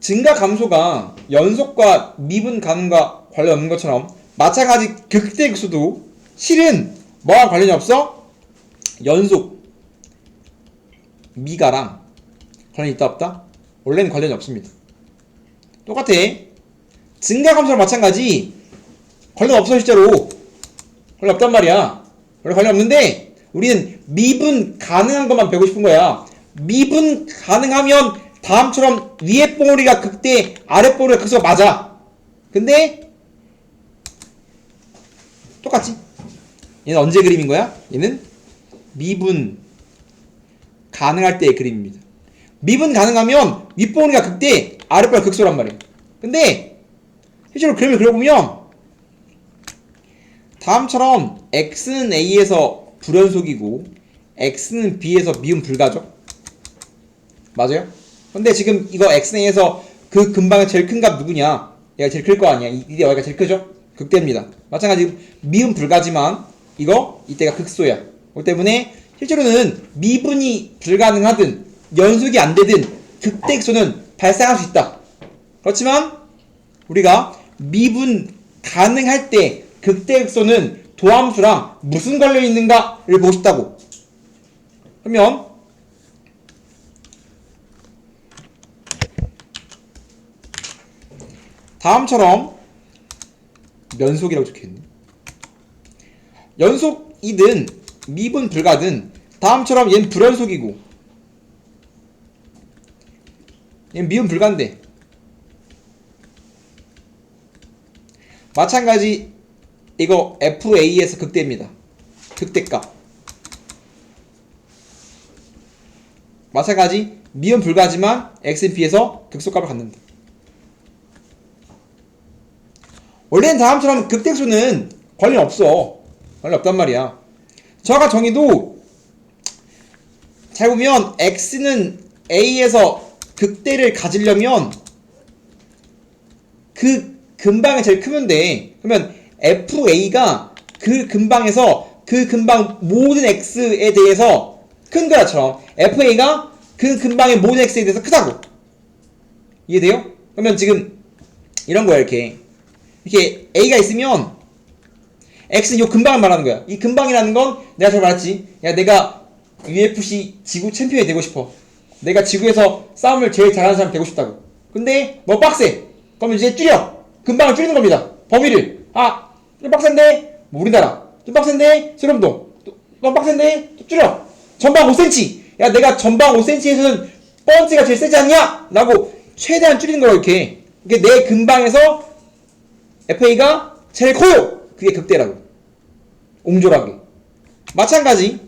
증가 감소가 연속과 미분 가능과 관련 없는 것처럼 마찬가지 극대극소도 실은 뭐랑 관련이 없어? 연속 미가랑 관련이 있다 없다? 원래는 관련이 없습니다. 똑같아. 증가 감소랑 마찬가지 관련 없어. 실제로 관련 없단 말이야. 원래 관련 없는데 우리는 미분 가능한 것만 배우고 싶은 거야. 미분 가능하면 다음처럼 위에 뽕우리가 극대, 아래 뽕우리가 극소 맞아. 근데 똑같지? 얘는 언제 그림인 거야? 얘는 미분 가능할 때의 그림입니다. 미분 가능하면 윗봉우리가 극대, 아랫봉우리가 극소란 말이에요. 근데 실제로 그림을 그려보면 다음처럼 x는 a에서 불연속이고 x는 b에서 미분 불가죠? 맞아요? 근데 지금 이거 x는 a에서 그 근방에 제일 큰 값 누구냐? 얘가 제일 클 거 아니야. 이때 y가 제일 크죠? 극대입니다. 마찬가지 미분 불가지만 이때가 극소야. 그렇기 때문에 실제로는 미분이 불가능하든 연속이 안 되든 극대극소는 발생할 수 있다. 그렇지만 우리가 미분 가능할 때 극대극소는 도함수랑 무슨 관련이 있는가를 보고 싶다고. 그러면 다음처럼 연속이라고 적혀있네. 연속이든 미분 불가든 다음처럼 얘는 불연속이고 얘는 미분 불가인데 마찬가지 이거 FA에서 극대입니다. 극대값. 마찬가지 미분 불가지만 XMP에서 극소값을 갖는다. 원래는 다음처럼 극대수는 관련 없어. 관련 없단 말이야. 정확한 정의도 잘 보면 X는 A에서 극대를 가지려면 그 근방이 제일 크면 돼. 그러면 FA가 그 근방에서 그 근방 모든 X에 대해서 큰 거야처럼 FA가 그 근방의 모든 X에 대해서 크다고. 이해돼요? 그러면 지금 이런 거야. 이렇게 A가 있으면 X는 요 근방을 말하는 거야. 이 근방이라는 건 내가 잘 말했지. 야, 내가 UFC 지구 챔피언이 되고 싶어. 내가 지구에서 싸움을 제일 잘하는 사람 되고 싶다고. 근데 너 빡세. 그러면 이제 줄여. 근방을 줄이는 겁니다. 범위를. 아, 좀 빡센데? 뭐 우리나라. 좀 빡센데? 세lum동. 좀 빡센데? 또 줄여. 전방 5cm. 야, 내가 전방 5cm에서는 펀치가 제일 세지 않냐? 라고 최대한 줄이는 거라고 이렇게. 이게 내 근방에서 FA가 제일 커요. 그게 극대라고. 옹졸하게. 마찬가지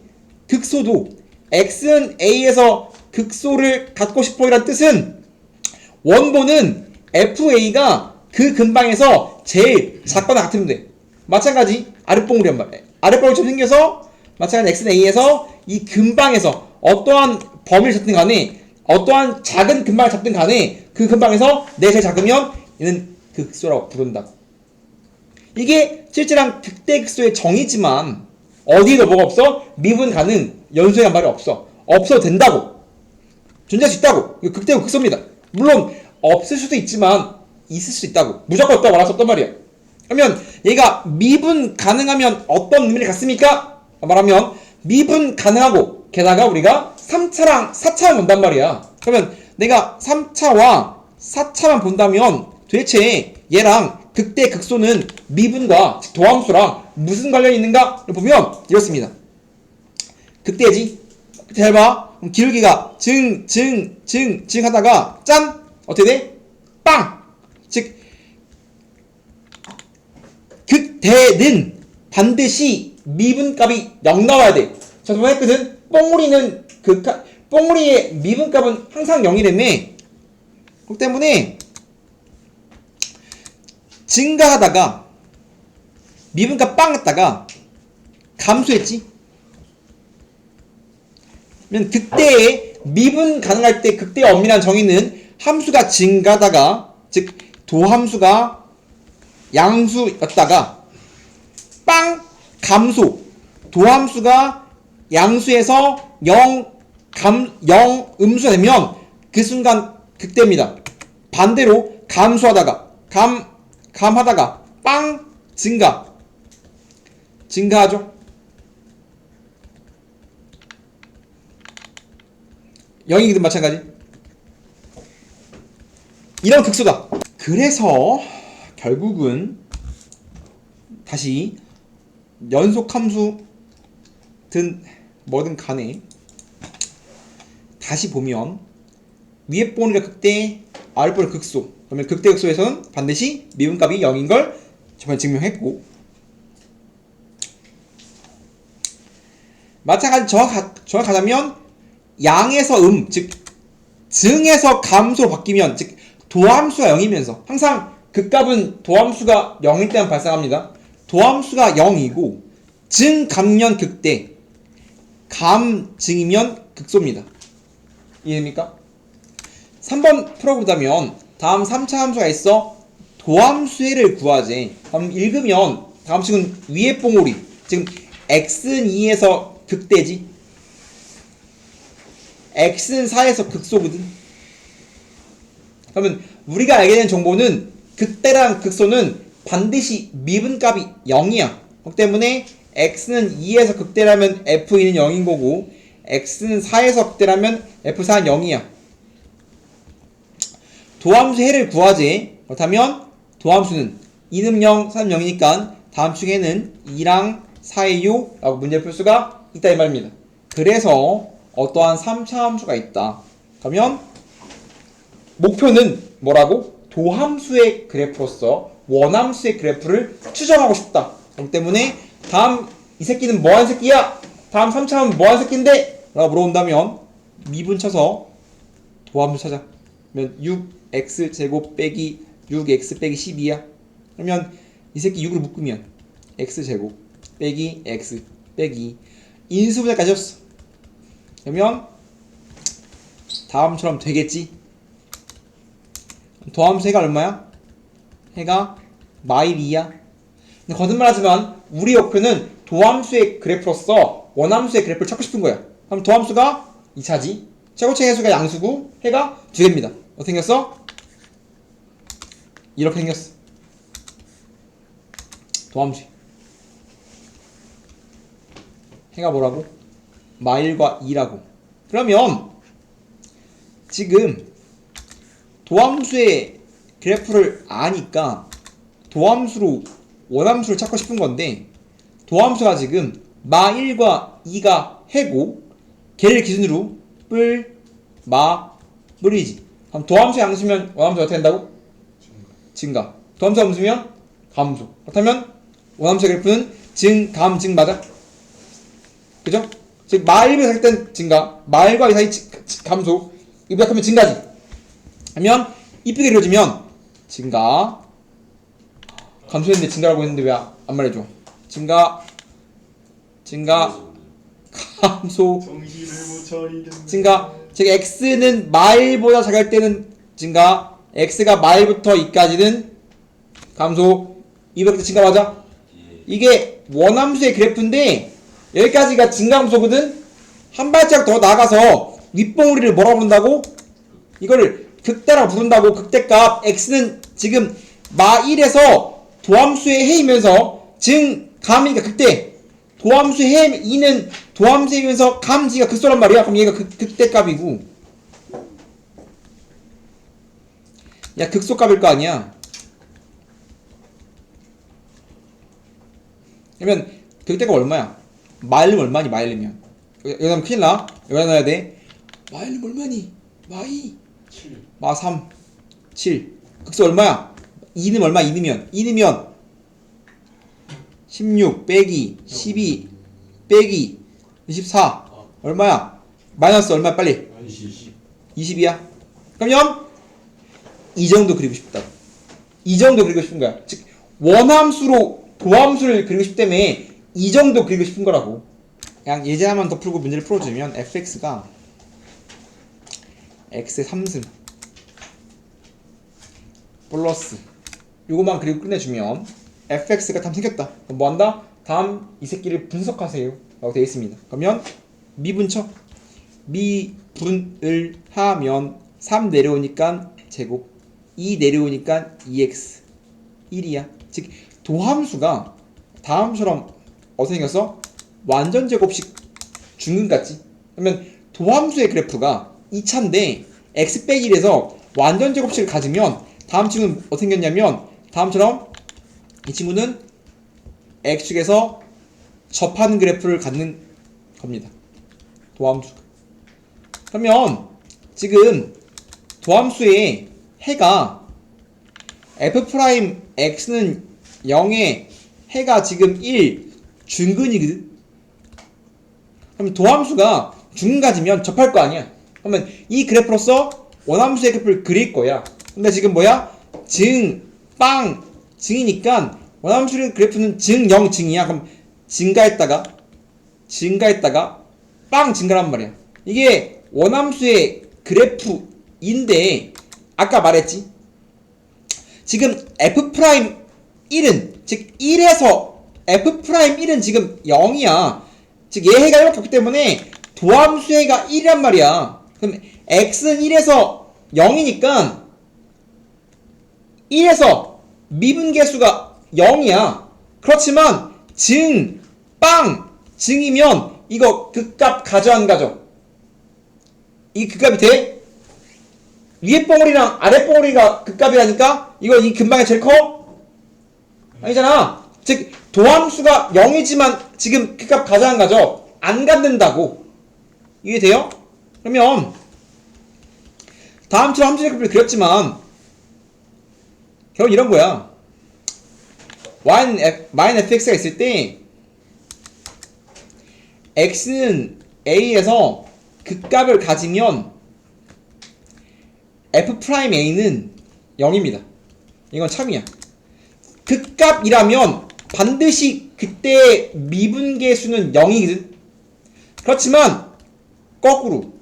극소도 X는 A에서 극소를 갖고 싶어 이란 뜻은 원본은 FA가 그 근방에서 제일 작거나 같으면 돼. 마찬가지 아랫봉우리 한 말. 아랫봉우리처럼 생겨서 마찬가지 X는 A에서 이 근방에서 어떠한 범위를 잡든 간에 어떠한 작은 근방을 잡든 간에 그 근방에서 내 제일 작으면 얘는 극소라고 부른다. 이게 실제랑 극대극소의 정의지만 어디에도 뭐가 없어? 미분 가능 연소의 한 말이 없어. 없어도 된다고. 존재할 수 있다고. 이거 극대고 극소입니다. 물론 없을 수도 있지만 있을 수 있다고. 무조건 없다고 말할 수 없단 말이야. 그러면 얘가 미분 가능하면 어떤 의미를 갖습니까? 말하면 미분 가능하고 게다가 우리가 3차랑 4차만 본단 말이야. 그러면 내가 3차와 4차만 본다면 도대체 얘랑 극대 극소는 미분과 즉 도함수랑 무슨 관련이 있는가를 보면 이렇습니다. 극대지. 잘 봐. 그럼 기울기가 증 하다가 짠! 어떻게 돼? 빵! 즉 극대는 반드시 미분값이 0 나와야 돼. 자, 저번에 했거든. 뽕우리의 미분값은 항상 0이라며. 그렇기 때문에 증가하다가 미분값 빵 했다가 감소했지. 그러면 극대에 미분 가능할 때 극대의 엄밀한 정의는 함수가 증가하다가 즉 도함수가 양수였다가 빵 감소 도함수가 양수에서 0 음수가 되면 그 순간 극대입니다. 반대로 감소하다가 감하다가 빵 증가하죠. 영이기든 마찬가지. 이런 극소다. 그래서 결국은 다시 연속함수든 뭐든 간에 다시 보면 위에 뽕우리가 극대, 아래 뽕우리가 극소. 그러면 극대 극소에서는 반드시 미분값이 0인 걸 저번에 증명했고, 마찬가지 정확하자면 양에서 즉 증에서 감소로 바뀌면 즉 도함수가 0이면서 항상 극값은 도함수가 0일 때만 발생합니다. 도함수가 0이고 증감면 극대, 감증이면 극소입니다. 이해됩니까? 3번 풀어보자면 다음 3차 함수가 있어. 도함수를 구하지. 그럼 읽으면 다음 식은 위에 뽕오리 지금 x는 2에서 극대지, x는 4에서 극소거든. 그러면 우리가 알게 된 정보는 극대랑 극소는 반드시 미분값이 0이야. 그렇기 때문에 x는 2에서 극대라면 f2는 0인 거고 x는 4에서 극대라면 f4는 0이야. 도함수 해를 구하지. 그렇다면 도함수는 2는 0, 3는 0이니까 다음 축에는 2랑 4예요 라고 문제를 풀 수가 있다 이 말입니다. 그래서 어떠한 3차 함수가 있다. 그러면 목표는 뭐라고? 도함수의 그래프로서 원함수의 그래프를 추정하고 싶다. 그렇기 때문에 다음 이 새끼는 뭐하는 새끼야? 다음 3차는 뭐하는 새끼인데? 라고 물어본다면 미분 쳐서 도함수 찾아. 그러면 6x제곱 빼기 6x 빼기 12야. 그러면 이 새끼 6을 묶으면 x제곱 빼기 x 빼기 인수분해까지 했어. 그러면 다음처럼 되겠지. 도함수 해가 얼마야? 해가 마일 2야. 근데 거듭말하지만 우리 목표는 도함수의 그래프로서 원함수의 그래프를 찾고 싶은 거야. 그럼 도함수가 2차지. 최고차 해수가 양수고 해가 2개입니다. 어떻게 생겼어? 이렇게 생겼어. 도함수. 해가 뭐라고? 마일과 2라고. 그러면 지금 도함수의 그래프를 아니까 도함수로 원함수를 찾고 싶은 건데 도함수가 지금 마1과 2가 해고 걔를 기준으로 뿔, 마, 뿔이지. 그럼 도함수 양수면 원함수 어떻게 된다고? 증가. 도함수 함수면 감소. 그렇다면 원함수의 그래프는 증, 감, 증 맞아? 그죠? 즉 마1과 사이 땐 증가, 마1과 2 사이 감소. 이거 약하면 증가지. 하면 이쁘게 그려지면 증가, 감소했는데 증가라고 했는데 왜 안 말해줘? 증가, 감소, 정신을 못 차리는 증가. 즉 x는 마일보다 작을 때는 증가, x가 마일부터 2까지는 감소. 이렇게 증가 맞아? 이게 원함수의 그래프인데 여기까지가 증가함수거든. 한 발짝 더 나가서 윗봉우리를 뭐라고 부른다고? 이거를 극대라고 부른다고. 극대값 x는 지금 마1에서 도함수의 해이면서 증감이니까 극대, 도함수의 해 2는 도함수이면서 감지가 극소란 말이야. 그럼 얘가 극대값이고, 야 극소값일 거 아니야. 그러면 극대값 얼마야? 마일름 얼마니? 마일름이면 여기 하면 큰일 나. 여기다 넣어야 돼. 마일름 얼마니? 마2 7. 마3 7. 극소 얼마야? 2는 얼마? 2는 16 빼기 12 빼기 24 얼마야? 마이너스 얼마야? 빨리. 20이야. 그러면 이 정도 그리고 싶다. 이 정도 그리고 싶은 거야. 즉 원함수로 도함수를 그리고 싶다며 이 정도 그리고 싶은 거라고. 그냥 예제 하나만 더 풀고 문제를 풀어주면 fx가 x의 3승 플러스 요거만 그리고 끝내주면 fx가 다음 생겼다. 그럼 뭐 한다? 다음 이 새끼를 분석하세요 라고 되어 있습니다. 그러면 미분쳐, 미분을 하면 3 내려오니까 제곱, 2 내려오니까 2x 1이야. 즉 도함수가 다음처럼 어떻게 생겼어? 완전 제곱식 중근 같지? 그러면 도함수의 그래프가 2차인데 x 빼기 1에서 완전 제곱식을 가지면 다음 친구는 어떻게 생겼냐면 다음처럼 이 친구는 x축에서 접하는 그래프를 갖는 겁니다. 도함수. 그러면 지금 도함수의 해가 f'x는 0에 해가 지금 1 중근이거든. 그럼 도함수가 중근 가지면 접할 거 아니야. 그러면 이 그래프로서 원함수의 그래프를 그릴 거야. 근데 지금 뭐야? 증, 빵, 증이니까 원함수의 그래프는 증, 0, 증이야. 그럼 증가했다가 빵 증가란 말이야. 이게 원함수의 그래프인데 아까 말했지. 지금 F'1은 즉 1에서 F'1은 지금 0이야. 즉 얘 해가 이렇게 없기 때문에 도함수해가 1이란 말이야. 그럼 x는 1에서 0이니까 1에서 미분계수가 0이야. 그렇지만 증, 빵, 증이면 이거 극값 가져 안 가져? 이 극값이 돼? 위에 뽕우리랑 아래 뽕우리가 극값이라니까? 이거 이 근방이 제일 커? 아니잖아. 즉 도함수가 0이지만 지금 극값 가져 안 가져? 안 갖는다고. 이해돼요? 그러면 다음처럼 함수의 그래프를 그렸지만 결국 이런 거야. y는 fx가 있을 때 x는 a에서 극값을 가지면 f'a는 0입니다. 이건 참이야. 극값이라면 반드시 그때의 미분계수는 0이거든. 그렇지만 거꾸로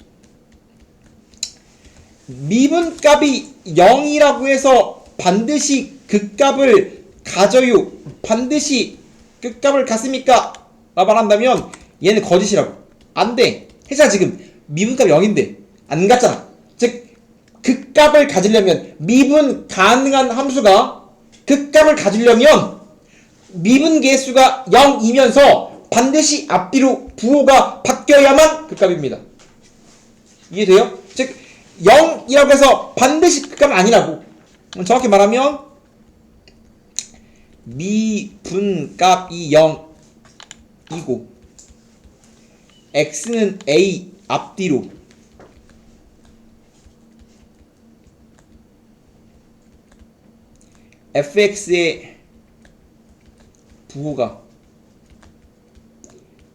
미분값이 0이라고 해서 반드시 극값을 가져요. 반드시 극값을 갖습니까? 라고 말한다면 얘는 거짓이라고. 안 돼. 해자 지금 미분값 0인데 안 갖잖아. 즉 극값을 가지려면 미분 가능한 함수가 극값을 가지려면 미분 개수가 0이면서 반드시 앞뒤로 부호가 바뀌어야만 극값입니다. 이해돼요? 즉 0이라고 해서 반드시 극값은 아니라고. 정확히 말하면 미분값이 0이고 x는 a 앞뒤로 fx의 부호가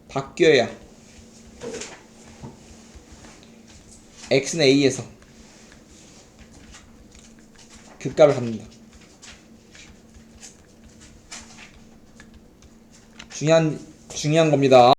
바뀌어야 x는 a에서 극값을 갖는다. 중요한 겁니다.